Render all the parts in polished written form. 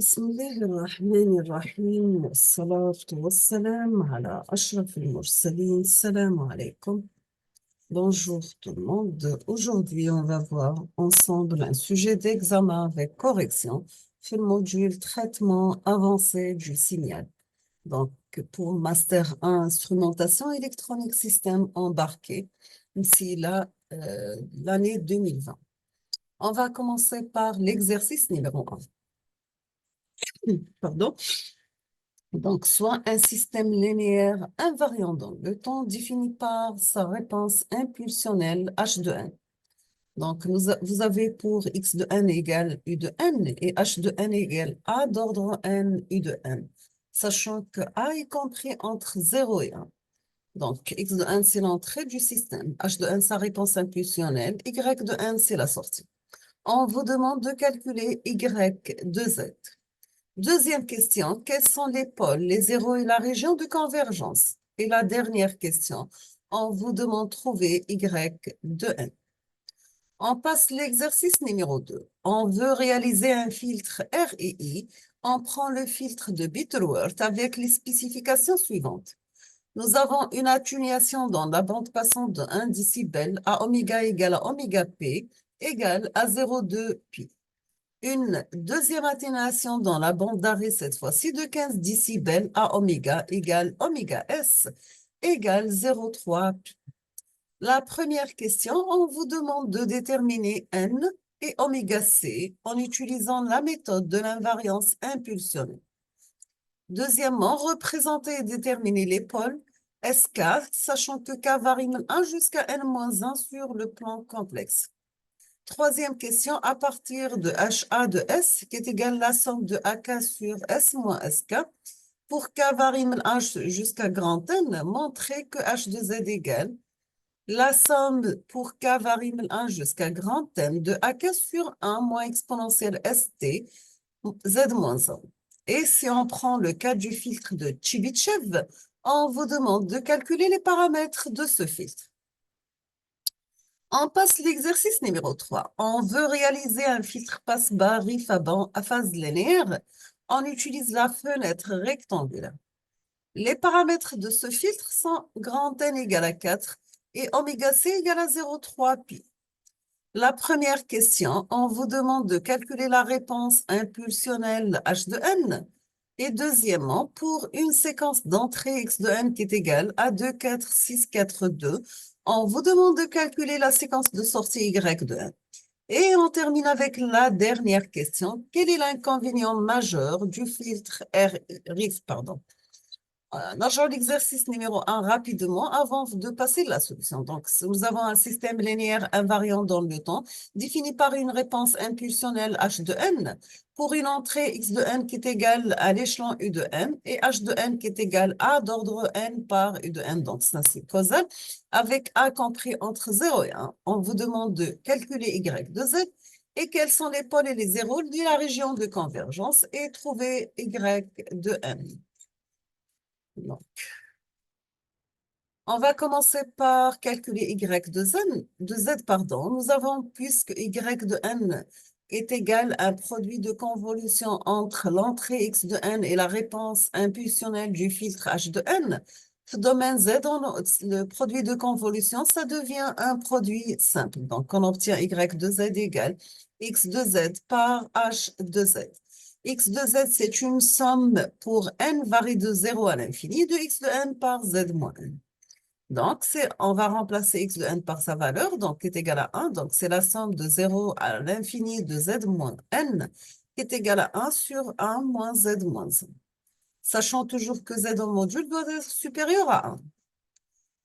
بسم الله الرحمن الرحيم والصلاة والسلام على أشرف المرسلين. Salam alaikum. Bonjour tout le monde. Aujourd'hui, on va voir ensemble un sujet d'examen avec correction sur le module traitement avancé du signal. Donc, pour Master 1, instrumentation électronique système embarqué, d'ici l'année 2020. On va commencer par l'exercice numéro 1. Pardon. Donc, soit un système linéaire invariant dans le temps défini par sa réponse impulsionnelle h de n. Donc, vous avez pour x de n égale u de n et h de n égale a d'ordre n u de n, sachant que a est compris entre 0 et 1. Donc, x de n, c'est l'entrée du système, h de n, sa réponse impulsionnelle, y de n, c'est la sortie. On vous demande de calculer y de z. Deuxième question, quels sont les pôles, les zéros et la région de convergence? Et la dernière question, on vous demande de trouver y de n. On passe l'exercice numéro 2. On veut réaliser un filtre R et I. On prend le filtre de Butterworth avec les spécifications suivantes. Nous avons une atténuation dans la bande passante de 1 décibel à oméga égale à oméga p égale à 0,2 pi. Une deuxième atténuation dans la bande d'arrêt, cette fois-ci de 15 décibels à oméga égale oméga s égale 0,3 pi. La première question, on vous demande de déterminer n et oméga c en utilisant la méthode de l'invariance impulsionnelle. Deuxièmement, représenter et déterminer les pôles SK, sachant que K varie de 1 jusqu'à n-1 sur le plan complexe. Troisième question, à partir de HA de S, qui est égal à la somme de AK sur S moins SK, pour K varie de 1 jusqu'à grand N, montrez que H de Z égale la somme pour K varie de 1 jusqu'à grand N de AK sur 1 moins exponentielle ST, Z moins 1. Et si on prend le cas du filtre de Chebyshev, on vous demande de calculer les paramètres de ce filtre. On passe l'exercice numéro 3. On veut réaliser un filtre passe-bas RIF à phase linéaire. On utilise la fenêtre rectangulaire. Les paramètres de ce filtre sont grand N égale à 4 et oméga C égale à 0,3 pi. La première question, on vous demande de calculer la réponse impulsionnelle h de n. Et deuxièmement, pour une séquence d'entrée x de n qui est égale à 2, 4, 6, 4, 2, on vous demande de calculer la séquence de sortie y de n. Et on termine avec la dernière question. Quel est l'inconvénient majeur du filtre RIF, pardon? Nageur l'exercice numéro 1 rapidement avant de passer à la solution. Donc, nous avons un système linéaire invariant dans le temps défini par une réponse impulsionnelle h de n pour une entrée x de n qui est égale à l'échelon u de n et h de n qui est égal à d'ordre n par u de n. Donc, c'est causal avec a compris entre 0 et 1. On vous demande de calculer y de z et quels sont les pôles et les zéros de la région de convergence et trouver y de n. Donc, on va commencer par calculer y de z, pardon. Nous avons, puisque y de n est égal à un produit de convolution entre l'entrée x de n et la réponse impulsionnelle du filtre h de n, ce domaine z, le produit de convolution, ça devient un produit simple. Donc, on obtient y de z égale x de z par h de z. X de z, c'est une somme pour n varie de 0 à l'infini de x de n par z moins n. Donc, on va remplacer x de n par sa valeur, donc qui est égale à 1. Donc, c'est la somme de 0 à l'infini de z moins n, qui est égale à 1 sur 1 moins z moins 1. Sachant toujours que z en module doit être supérieur à 1.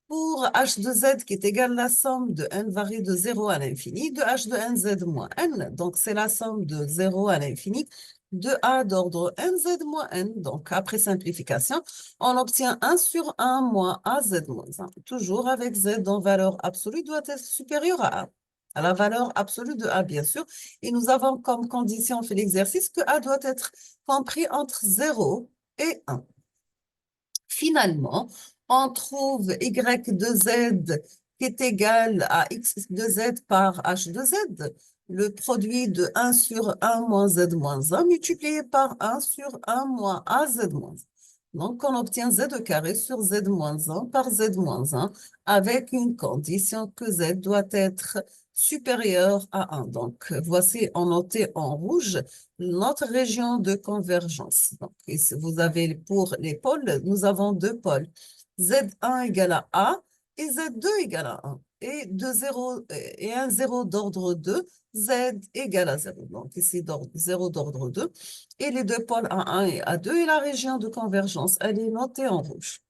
Pour h de z qui est égal à la somme de n varie de 0 à l'infini de h de n z moins n, donc c'est la somme de 0 à l'infini de a d'ordre nz moins n. Donc après simplification, on obtient 1 sur 1 moins az moins 1. Toujours avec z dont valeur absolue doit être supérieure à a. À la valeur absolue de a, bien sûr. Et nous avons comme condition, on fait l'exercice, que a doit être compris entre 0 et 1. Finalement, on trouve y de z qui est égal à x de z par h de z. le produit de 1 sur 1 moins z moins 1 multiplié par 1 sur 1 moins a z moins 1. Donc, on obtient z au carré sur z moins 1 par z moins 1 avec une condition que z doit être supérieur à 1. Donc, voici en noté en rouge notre région de convergence. Donc, ici, vous avez pour les pôles, nous avons deux pôles. Z1 égale à A et Z2 égale à 1. Et, et un 0 d'ordre 2, Z égale à 0. Donc, ici, 0 d'ordre 2. Et les deux pôles A1 et A2 et la région de convergence, elle est notée en rouge.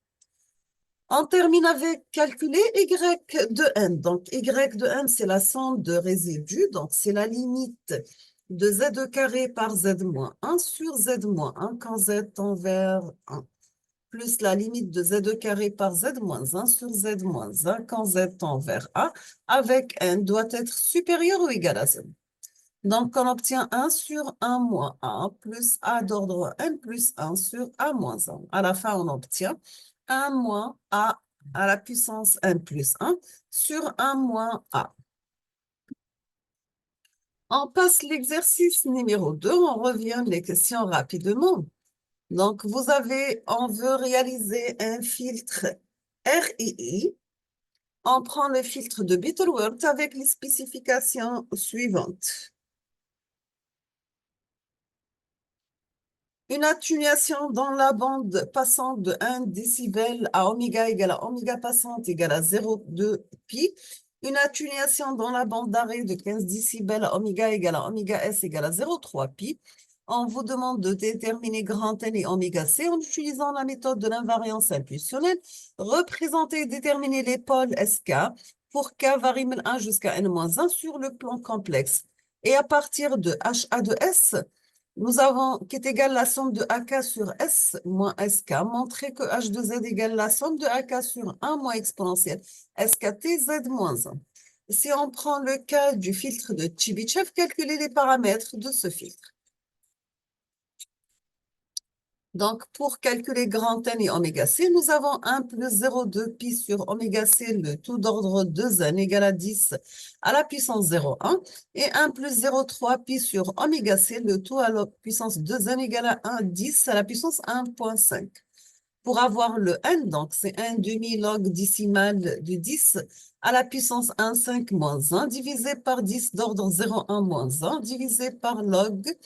On termine avec calculer y de n. Donc, y de n, c'est la somme de résidus. Donc, c'est la limite de z carré par z moins 1 sur z moins 1 quand z tend vers 1. Plus la limite de z carré par z moins 1 sur z moins 1 quand z tend vers a, avec n doit être supérieur ou égal à 0. Donc, on obtient 1 sur 1 moins a plus a d'ordre n plus 1 sur a moins 1. À la fin, on obtient 1 moins a à la puissance n plus 1 sur 1 moins a. On passe l'exercice numéro 2. On revient les questions rapidement. Donc, on veut réaliser un filtre RII. On prend le filtre de Butterworth avec les spécifications suivantes. Une atténuation dans la bande passante de 1 décibel à oméga égale à oméga passante égale à 0,2 pi. Une atténuation dans la bande d'arrêt de 15 décibels à oméga égale à oméga S égale à 0,3 pi. On vous demande de déterminer grand N et oméga C en utilisant la méthode de l'invariance impulsionnelle. Représenter et déterminer les pôles SK pour K varie de 1 jusqu'à N-1 sur le plan complexe. Et à partir de HA de S, nous avons qui est égal à la somme de AK sur S moins SK, montrer que H de Z égale la somme de AK sur 1 moins exponentielle SKT Z moins 1. Si on prend le cas du filtre de Chebyshev, calculer les paramètres de ce filtre. Donc, pour calculer grand N et oméga C, nous avons 1 plus 0,2 pi sur oméga C, le tout d'ordre 2n égale à 10 à la puissance 0,1, et 1 plus 0,3 pi sur oméga C, le tout à la puissance 2n égale à 1, 10 à la puissance 1,5. Pour avoir le n, donc c'est 1 demi-log décimal de 10 à la puissance 1,5 moins 1, divisé par 10 d'ordre 0,1 moins 1, divisé par log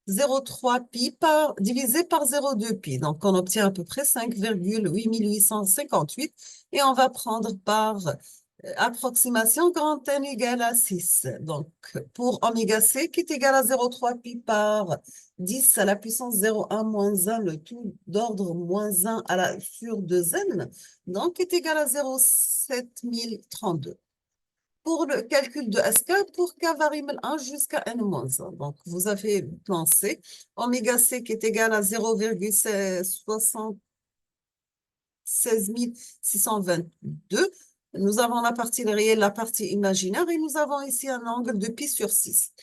0,3 pi divisé par 0,2 pi. Donc, on obtient à peu près 5,8858 et on va prendre par approximation grand N égale à 6. Donc, pour oméga C qui est égal à 0,3 pi par 10 à la puissance 0,1 moins 1, le tout d'ordre moins 1 sur 2n, donc est égal à 0,7032. Pour le calcul de SK, pour K varie de 1 jusqu'à N-1. Donc, vous avez plan C, oméga C qui est égal à 0,76622. Nous avons la partie réelle, la partie imaginaire, et nous avons ici un angle de pi sur 6.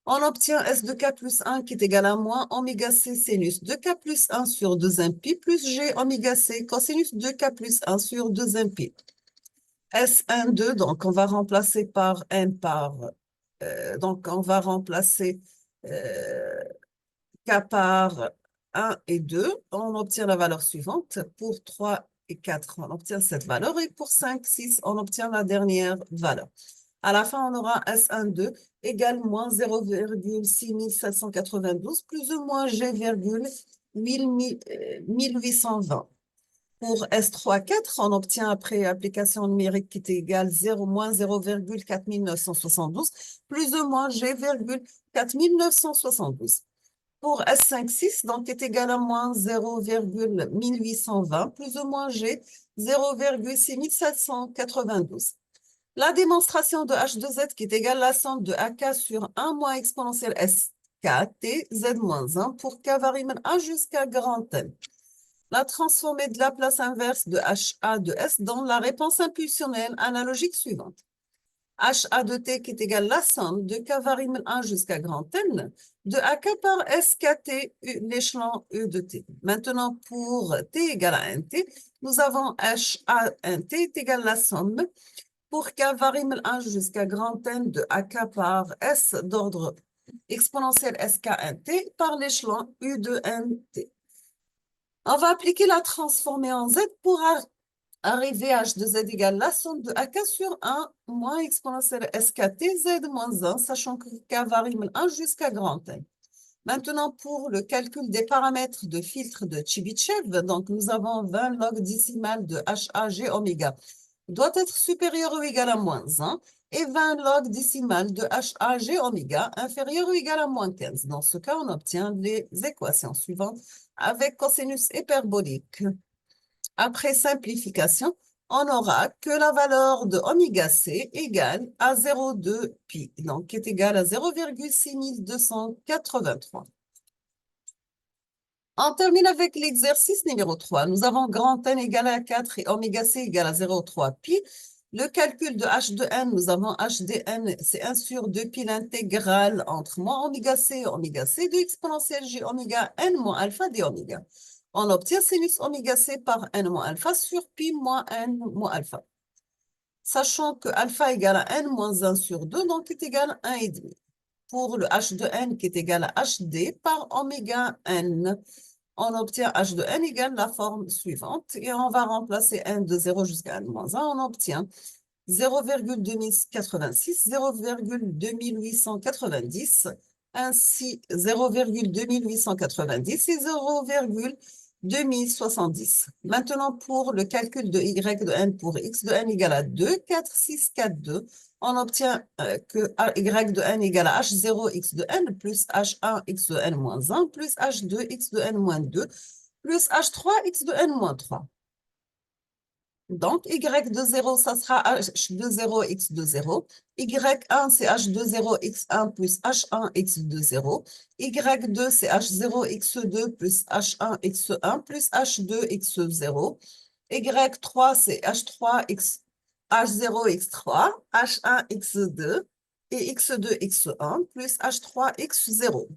On obtient S de K plus 1 qui est égal à moins oméga C sinus de K plus 1 sur 2 pi plus G oméga C cosinus de K plus 1 sur 2 pi. S1, 2, donc on va remplacer par N par, donc on va remplacer K par 1 et 2, on obtient la valeur suivante. Pour 3 et 4, on obtient cette valeur, et pour 5, 6, on obtient la dernière valeur. À la fin, on aura S1, 2 égale moins 0,6792 plus ou moins G, 1820. Pour S3, 4, on obtient après application numérique qui est égale 0, moins 0,4972 plus ou moins G, 4972. Pour S5, 6, donc est égal à moins 0,1820 plus ou moins G, 0,6792. La démonstration de H de Z qui est égale à la somme de AK sur 1 moins exponentielle SKT Z-1 pour K varie de 1 jusqu'à grand N. La transformée de la place inverse de HA de S dans la réponse impulsionnelle analogique suivante. HA de T qui est égal à la somme de K varie de 1 jusqu'à grand N de AK par SKT, l'échelon E de T. Maintenant, pour T égale à NT, nous avons HA NT est égal à la somme pour K varie من 1 jusqu'à grand N de AK par S d'ordre exponentiel SKNT par l'échelon U de NT. On va appliquer la transformée en Z pour arriver à H2Z égale la somme de AK sur 1 moins exponentielle SKT Z moins 1, sachant que K varie de 1 jusqu'à grand N. Maintenant, pour le calcul des paramètres de filtre de Chebyshev, donc nous avons 20 log décimal de HAG oméga doit être supérieur ou égal à moins 1 et 20 log décimal de HAG oméga inférieur ou égal à moins 15. Dans ce cas, on obtient les équations suivantes avec cosinus hyperbolique. Après simplification, on aura que la valeur de oméga C égale à 0,2 pi, donc qui est égal à 0,6283. On termine avec l'exercice numéro 3. Nous avons grand N égal à 4 et oméga C égale à 0,3 pi. Le calcul de H de N, nous avons H de N, c'est 1 sur 2 pi l'intégrale entre moins oméga C de exponentielle J oméga N moins alpha d oméga. On obtient sinus oméga C par N moins alpha sur pi moins N moins alpha. Sachant que alpha égale à N moins 1 sur 2, donc est égal à 1,5. Pour le H de N qui est égal à HD par oméga N, on obtient H de N égale la forme suivante. Et on va remplacer N de 0 jusqu'à N moins 1. On obtient 0,2086, 0,2890, ainsi 0,2890 et 0,2070. Maintenant, pour le calcul de Y de N pour X de N égale à 2, 4, 6, 4, 2, on obtient que Y de N égale à H0 X de N plus H1 X de N moins 1 plus H2 X de N moins 2 plus H3 X de N moins 3. Donc, Y de 0, ça sera H de 0, X de 0. Y1, c'est H de 0, X1 plus H1, X de 0. Y2, c'est H0, X2 plus H1, X1 plus H2, X0. Y3, c'est H3, H0, X3, H1, X2 et X2, X1 plus H3, X0.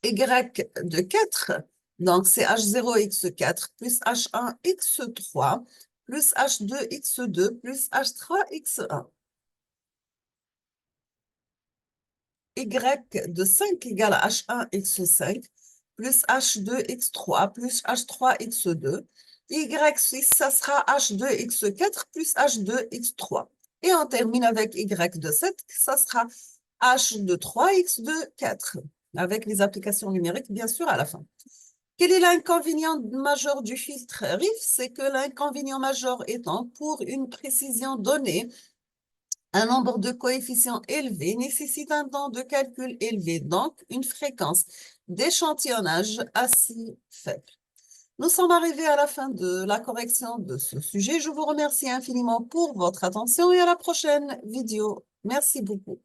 Y de 4, donc c'est H0, X4 plus H1, X3 plus H2, X2 plus H3, X1. Y de 5 égale à H1, X5 plus H2, X3 plus H3, X2. Y6, ça sera H2, X4 plus H2, X3. Et on termine avec Y de 7, ça sera H de 3, X de 4. Avec les applications numériques, bien sûr, à la fin. Quel est l'inconvénient majeur du filtre RIF? C'est que l'inconvénient majeur étant, pour une précision donnée, un nombre de coefficients élevé nécessite un temps de calcul élevé, donc une fréquence d'échantillonnage assez faible. Nous sommes arrivés à la fin de la correction de ce sujet. Je vous remercie infiniment pour votre attention et à la prochaine vidéo. Merci beaucoup.